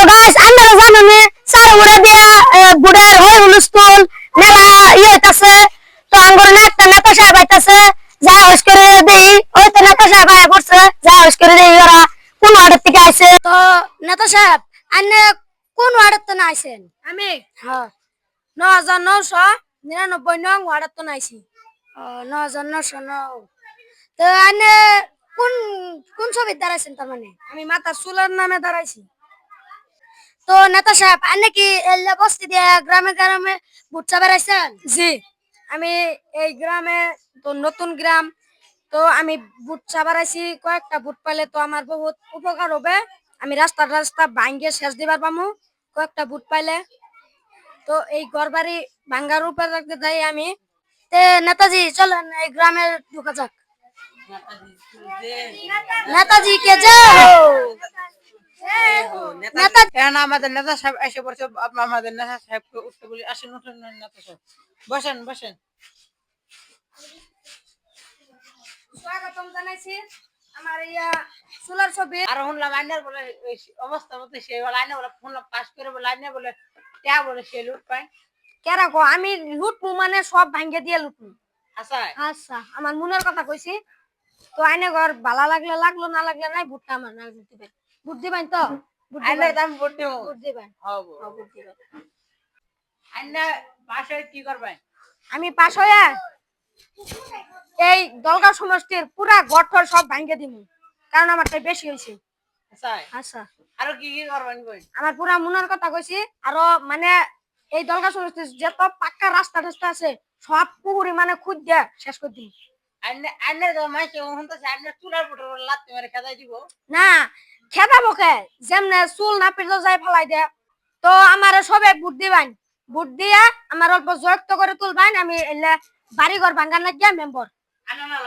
Guys আমরা জানো নে সার উড়া দিয়া বুড়ার হই হুলস্থুল মেলা হইতাছে। তো আঙ্গুর না একটা নেতা সাহেব আইতাছে, যা হস করে দেই। ওই তো নেতা সাহেব আয়া পড়ছে, যা হস করে দেই। ওরা কোন ওয়ার্ডের থেকে আইছে? তো নেতা সাহেব আপনি কোন ওয়ার্ডের থেকে আইছেন? আমি হ্যাঁ 9999 নং ওয়ার্ডের তো নাইছি। 9909। তো আপনি কোন কোন ছবির দাঁড়াইছেন তার মানে? আমি মাথা চুলার নামে দাঁড়াইছি। তো নেতা সাহেব আপনি কি এল্লা বস্তি দিয়ে গ্রামে গ্রামে ভোট চাবার আইছেন? জি, আমি এই গ্রামে তো নতুন গ্রাম, তো আমি বুট চাবার আইছি। কয়েকটা বুট পাইলে তো আমার বহুত উপকার হবে। আমি রাস্তা রাস্তা ভাঙ্গে শেষ দিবার পামু কয়েকটা বুট পাইলে। তো এই ঘর বাড়ি ভাঙ্গার উপর রাখতে যাই আমি। তে নেতাজি চলেন এই গ্রামে ঢুকা যাক। নেতাজি কে যাও। নেতা এখন আমাদের নেতা সাহেব এসে পড়ছে। আমাদের নেতা সাহেবকে উঠতে বলি, আসেন উঠেন নেতা সাহেব, বসেন বসেন। স্বাগতম জানাইছি আমার ইয়া সোলার ছবি। আর শুনলাম আইনের বলে ওই অবস্থা মতো সে বলে আইনে বলে শুনলাম পাস করে বলে আইনে বলে টেয়া বলে সে লুট পায়। কেরা কো আমি লুটমু মানে সব ভাঙ্গে দিয়ে লুটমু। আচ্ছা আচ্ছা, আমার মনের কথা কইছি। তো আইনে ঘর ভালো লাগলে লাগলো, না লাগলে নাই। ভুট্টা আমার না দিবেন, ভোট দিবেন তো? ভোট আইনে দিবেন, দাম ভোট দিব। ভোট দিবেন, হব ভোট দিবেন। আইনে পাস হয়ে কি করবেন? আমি পাশ হয়ে এই দলগাঁও সমষ্টির পুরা গঠর সব ভাঙ্গে দিমু, কারণ আমারটাই বেশি হয়েছে। আচ্ছা আচ্ছা, আরো কি কি করবেন কই? আমার পুরা মনের কথা কইছি। আরো মানে এই দলগাঁও সমষ্টির যত পাক্কা রাস্তা টাস্তা আছে সব পুকুরি মানে খুঁজ দিয়ে শেষ করে দিই। আইনে আইনে তো মাইকে শুনতেছে আইনে চুলার পুটর লাত্তি মারে খেদাই দিব। না খেদাবো কে, যেমনে চুল না পিটলো যাই ফেলাই দে। তো আমার সবে ভোট দিবেন, ভোট দিয়া আমার অল্প জয়ক্ত করে তুলবেন। আমি এলে বাড়ি ঘর ভাঙ্গার লাগিয়া মেম্বর। আনা না